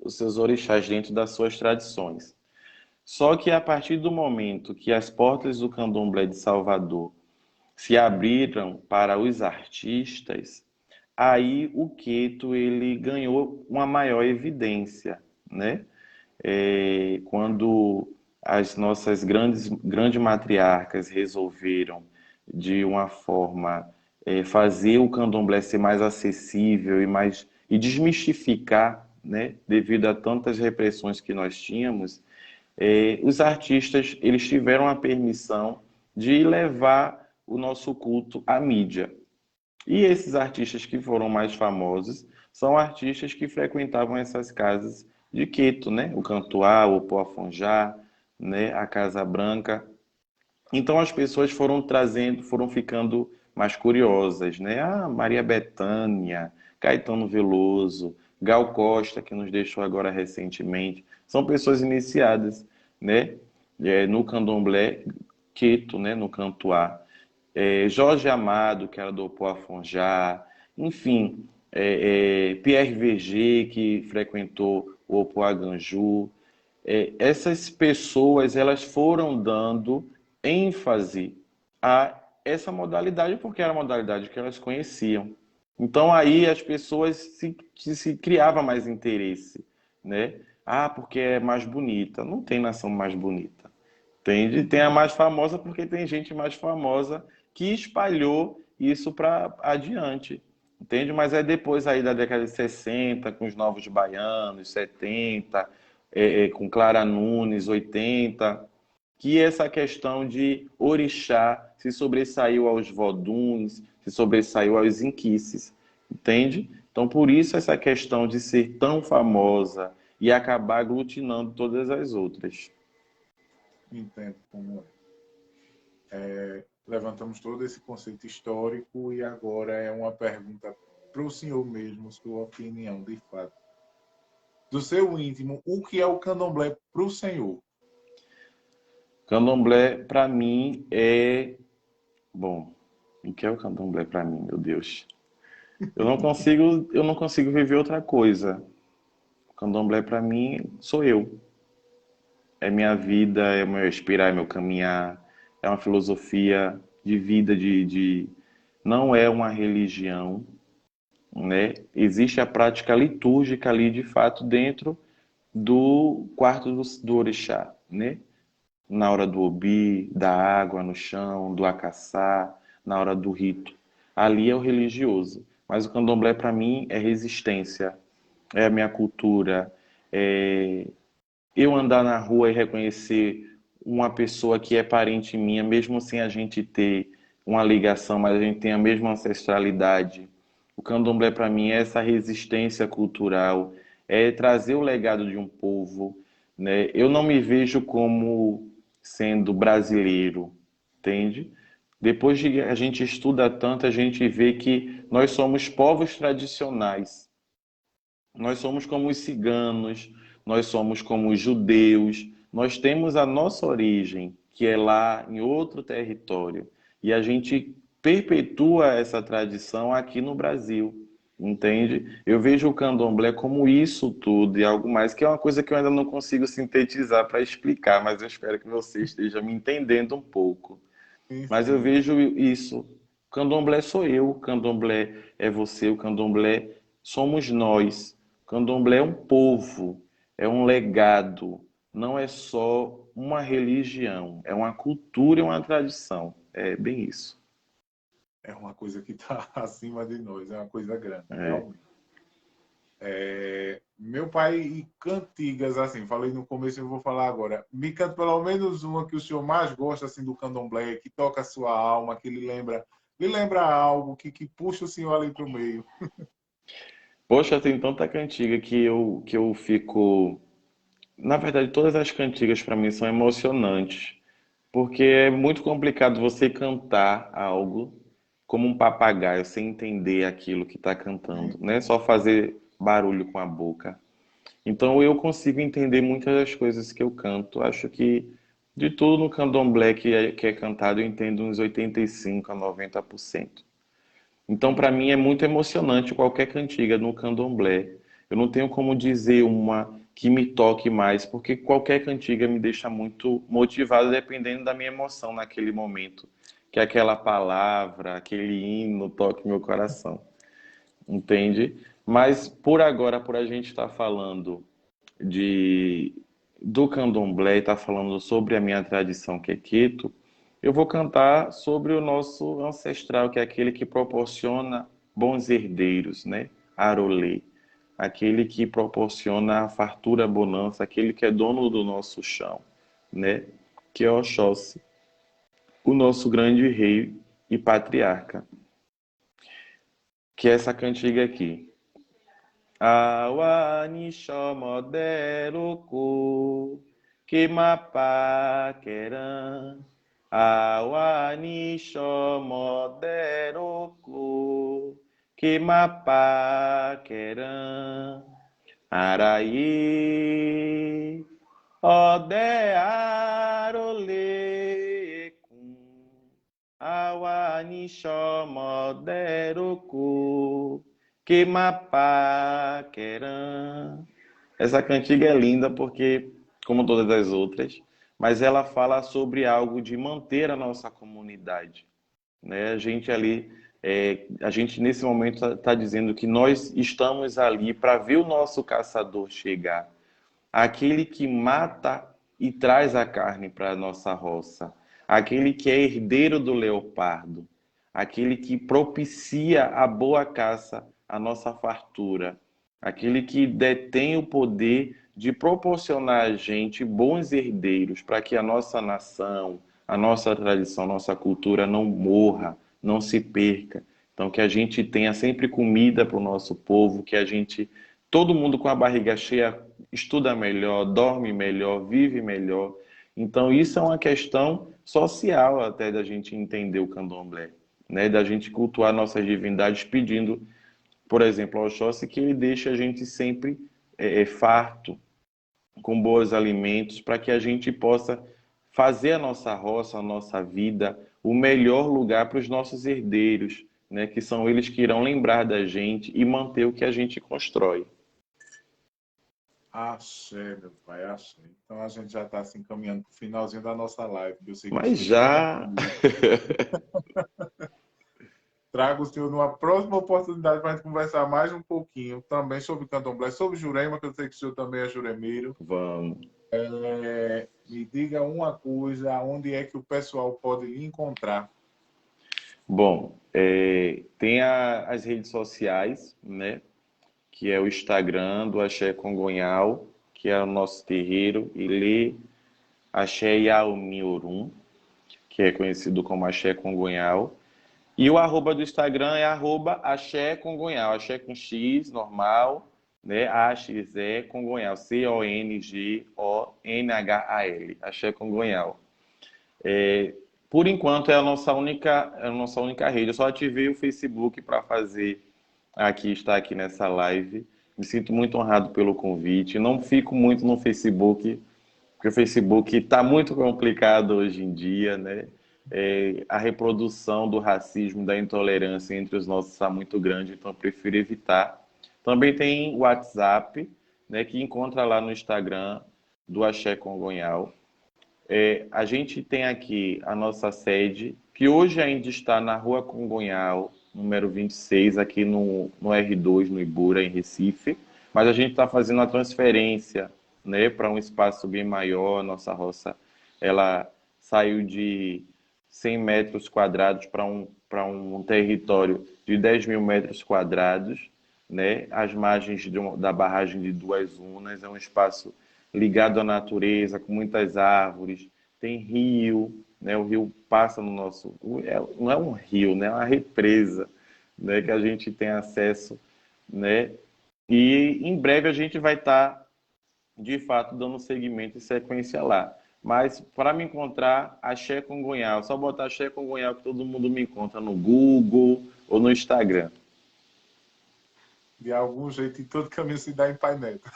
os seus orixás dentro das suas tradições. Só que a partir do momento que as portas do Candomblé de Salvador se abriram para os artistas, aí o Queto ele ganhou uma maior evidência, né? Quando as nossas grandes matriarcas resolveram, de uma forma, fazer o candomblé ser mais acessível e desmistificar, né, devido a tantas repressões que nós tínhamos, os artistas eles tiveram a permissão de levar o nosso culto à mídia. E esses artistas que foram mais famosos são artistas que frequentavam essas casas de Queto, né? O Cantuá, o Poafonjá, né? A Casa Branca. Então as pessoas foram trazendo, foram ficando mais curiosas, né? Ah, Maria Bethânia, Caetano Veloso, Gal Costa, que nos deixou agora recentemente, são pessoas iniciadas, né? No candomblé Queto, né? No Cantuá. Jorge Amado, que era do Opoafonjá, enfim, Pierre Verger, que frequentou o Opoaganju. Essas pessoas elas foram dando ênfase a essa modalidade porque era a modalidade que elas conheciam. Então aí as pessoas se criava mais interesse, né? Ah, porque é mais bonita. Não tem nação mais bonita. Tem a mais famosa porque tem gente mais famosa que espalhou isso para adiante. Entende? Mas é depois aí da década de 60, com os Novos Baianos, 70, com Clara Nunes, 80, que essa questão de orixá se sobressaiu aos voduns, se sobressaiu aos inquices. Entende? Então, por isso essa questão de ser tão famosa e acabar aglutinando todas as outras. entendo como levantamos todo esse conceito histórico e agora é uma pergunta para o senhor mesmo, sua opinião, de fato. Do seu íntimo, o que é o candomblé para o senhor? Candomblé, para mim, é. Bom, o que é o candomblé para mim, meu Deus? Eu não consigo viver outra coisa. O candomblé para mim sou eu. É minha vida, é meu respirar, é meu caminhar, é uma filosofia de vida, não é uma religião, né? Existe a prática litúrgica ali, de fato, dentro do quarto do orixá, né? Na hora do obi, da água no chão, do acaçá, na hora do rito. Ali é o religioso. Mas o candomblé, para mim, é resistência, é a minha cultura, é eu andar na rua e reconhecer uma pessoa que é parente minha, mesmo sem a gente ter uma ligação, mas a gente tem a mesma ancestralidade. O candomblé, para mim, é essa resistência cultural, é trazer o legado de um povo, né? Eu não me vejo como sendo brasileiro, entende? Depois de a gente estuda tanto, a gente vê que nós somos povos tradicionais. Nós somos como os ciganos, nós somos como os judeus, nós temos a nossa origem, que é lá em outro território, e a gente perpetua essa tradição aqui no Brasil, entende? Eu vejo o candomblé como isso tudo e algo mais, que é uma coisa que eu ainda não consigo sintetizar para explicar, mas eu espero que você esteja me entendendo um pouco. Sim, Mas eu sim. vejo isso. Candomblé sou eu, o candomblé é você, o candomblé somos nós. O candomblé é um povo, é um legado, não é só uma religião, é uma cultura e uma tradição. É bem isso. É uma coisa que está acima de nós, é uma coisa grande, É. realmente. Meu pai, e cantigas, assim, falei no começo e eu vou falar agora. Me canta pelo menos uma que o senhor mais gosta, assim, do candomblé, que toca a sua alma, que lhe lembra algo, que puxa o senhor ali para o meio. Poxa, tem tanta cantiga que eu fico. Na verdade, todas as cantigas para mim são emocionantes, porque é muito complicado você cantar algo como um papagaio, sem entender aquilo que está cantando, né? Só fazer barulho com a boca. Então eu consigo entender muitas das coisas que eu canto. Acho que de tudo no candomblé que é cantado, eu entendo uns 85 a 90%. Então, para mim, é muito emocionante qualquer cantiga no candomblé. Eu não tenho como dizer uma que me toque mais, porque qualquer cantiga me deixa muito motivado, dependendo da minha emoção naquele momento. Que aquela palavra, aquele hino toque meu coração, entende? Mas por agora, por a gente estar falando de do candomblé, estar falando sobre a minha tradição que é Queto, eu vou cantar sobre o nosso ancestral, que é aquele que proporciona bons herdeiros, né? Arolê, aquele que proporciona a fartura, a bonança, aquele que é dono do nosso chão, né? Que é Oxóssi, o nosso grande rei e patriarca, que é essa cantiga aqui. Awa ni shomoderoku, que mapa queran. Awa ni shomoderoku, que mapa queran. Araí, ode arolecum. Awa ni shomoderoku. Que mapaqueram. Essa cantiga é linda porque, como todas as outras, mas ela fala sobre algo de manter a nossa comunidade, né? A gente ali, a gente nesse momento está dizendo que nós estamos ali para ver o nosso caçador chegar, aquele que mata e traz a carne para a nossa roça, aquele que é herdeiro do leopardo, aquele que propicia a boa caça, a nossa fartura, aquele que detém o poder de proporcionar a gente bons herdeiros para que a nossa nação, a nossa tradição, a nossa cultura não morra, não se perca. Então, que a gente tenha sempre comida para o nosso povo, que a gente, todo mundo com a barriga cheia, estuda melhor, dorme melhor, vive melhor. Então, isso é uma questão social até da gente entender o candomblé, né? Da gente cultuar nossas divindades pedindo, por exemplo, ao Oxóssi que ele deixe a gente sempre farto, com bons alimentos, para que a gente possa fazer a nossa roça, a nossa vida, o melhor lugar para os nossos herdeiros, né? Que são eles que irão lembrar da gente e manter o que a gente constrói. Axé, meu pai, axé. Então a gente já está se encaminhando para o finalzinho da nossa live, que eu sei que o Mas senhor está muito já. corrido. Trago o senhor numa próxima oportunidade para a gente conversar mais um pouquinho também sobre candomblé, sobre Jurema, que eu sei que o senhor também é juremeiro. Vamos. Me diga uma coisa, onde é que o pessoal pode lhe encontrar? Bom, tem as redes sociais, né? Que é o Instagram do Axé Congonhal, que é o nosso terreiro, Ilê Axé Yaomiorum, que é conhecido como Axé Congonhal. E o arroba do Instagram é arroba Axé Congonhal, Axé com X, normal, né? AXE Congonhal, Congonhal, Axé Congonhal. Por enquanto é a nossa única rede. Eu só ativei o Facebook para fazer estar aqui nessa live. Me sinto muito honrado pelo convite. Não fico muito no Facebook, porque o Facebook está muito complicado hoje em dia, né? A reprodução do racismo, da intolerância entre os nossos está muito grande, então eu prefiro evitar. Também tem o WhatsApp, né, que encontra lá no Instagram do Axé Congonhal. A gente tem aqui a nossa sede, que hoje ainda está na Rua Congonhal, número 26, aqui no R2, no Ibura, em Recife. Mas a gente está fazendo a transferência, né, para um espaço bem maior. Nossa roça, ela saiu de 100 metros quadrados para um território de 10 mil metros quadrados, né? As margens da barragem de Duas Unas, é um espaço ligado à natureza, com muitas árvores, tem rio, né? O rio passa no nosso... não é um rio, né? É uma represa, né? Que a gente tem acesso, né? E em breve a gente vai estar, de fato, dando seguimento e sequência lá. Mas para me encontrar, Axé Congonhal, só botar Axé Congonhal que todo mundo me encontra no Google ou no Instagram. De algum jeito, em todo caminho se dá em Pai Neto.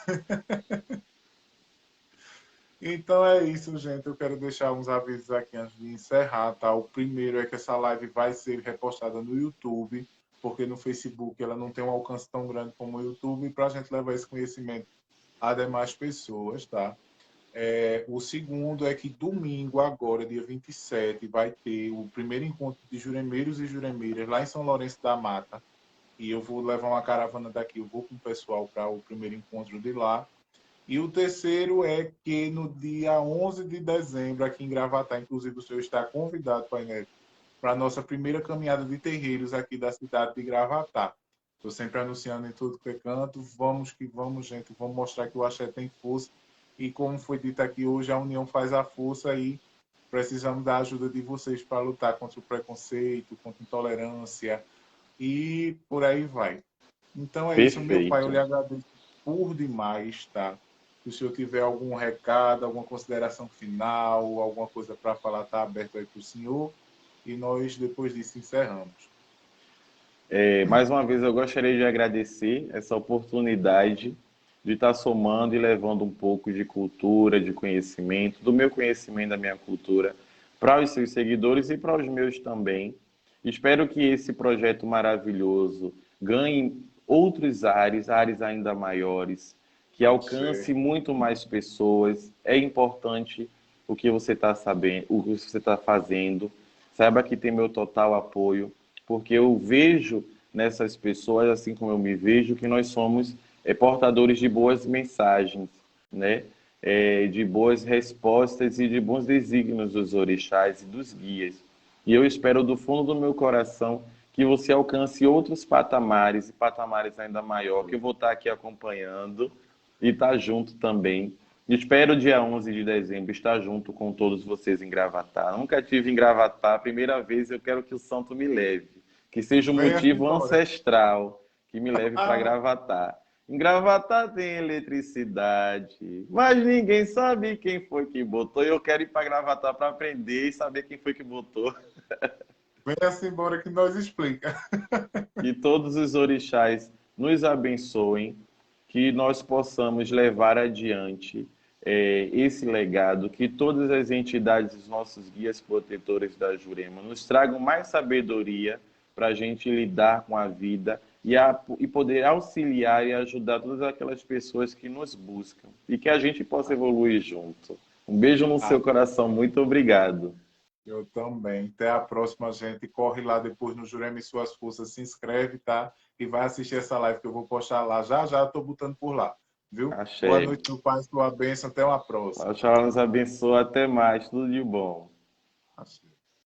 Então é isso, gente. Eu quero deixar uns avisos aqui antes de encerrar, tá? O primeiro é que essa live vai ser repostada no YouTube, porque no Facebook ela não tem um alcance tão grande como o YouTube, para a gente levar esse conhecimento a demais pessoas, tá? O segundo é que domingo, agora, dia 27, vai ter o primeiro encontro de juremeiros e juremeiras lá em São Lourenço da Mata. E eu vou levar uma caravana daqui, eu vou com o pessoal para o primeiro encontro de lá. E o terceiro é que no dia 11 de dezembro, aqui em Gravatá, inclusive o senhor está convidado, Pai Neto, para a nossa primeira caminhada de terreiros aqui da cidade de Gravatá. Estou sempre anunciando em tudo que é canto. Vamos que vamos, gente. Vamos mostrar que o axé tem força. E como foi dito aqui hoje, a união faz a força e precisamos da ajuda de vocês para lutar contra o preconceito, contra a intolerância e por aí vai. Então é isso, meu pai. Eu lhe Perfeito. agradeço por demais, tá? Se o senhor tiver algum recado, alguma consideração final, alguma coisa para falar, está aberto aí para o senhor. E nós, depois disso, encerramos. Mais uma vez, eu gostaria de agradecer essa oportunidade de estar somando e levando um pouco de cultura, de conhecimento, do meu conhecimento, da minha cultura, para os seus seguidores e para os meus também. Espero que esse projeto maravilhoso ganhe outros ares ainda maiores, que Axé. alcance muito mais pessoas. É importante o que você está sabendo, o que você está fazendo. Saiba que tem meu total apoio, porque eu vejo nessas pessoas, assim como eu me vejo, que nós somos portadores de boas mensagens, né? De boas respostas e de bons desígnios dos orixás e dos guias. E eu espero do fundo do meu coração que você alcance outros patamares e patamares ainda maior, que eu vou estar aqui acompanhando e estar junto também. Espero dia 11 de dezembro estar junto com todos vocês em Gravatá. Nunca tive em Gravatá, primeira vez eu quero que o santo me leve. Que seja um Venha motivo embora. ancestral que me leve para Gravatá. Em Gravatá tem eletricidade, mas ninguém sabe quem foi que botou. E eu quero ir para Gravatá para aprender e saber quem foi que botou. Venha-se embora que nós explica. Que todos os orixás nos abençoem, que nós possamos levar adiante esse legado, que todas as entidades, os nossos guias protetores da Jurema, nos tragam mais sabedoria para a gente lidar com a vida e poder auxiliar e ajudar todas aquelas pessoas que nos buscam e que a gente possa evoluir junto. Um beijo no seu coração, muito obrigado. Eu também. Até a próxima, gente. Corre lá depois no Jurema e Suas Forças, se inscreve, tá? E vai assistir essa live que eu vou postar lá. Já já estou botando por lá, viu? Boa Axé. noite, meu pai, sua bênção. Até uma próxima. Oxalá nos abençoe. Até mais. Tudo de bom. Assim.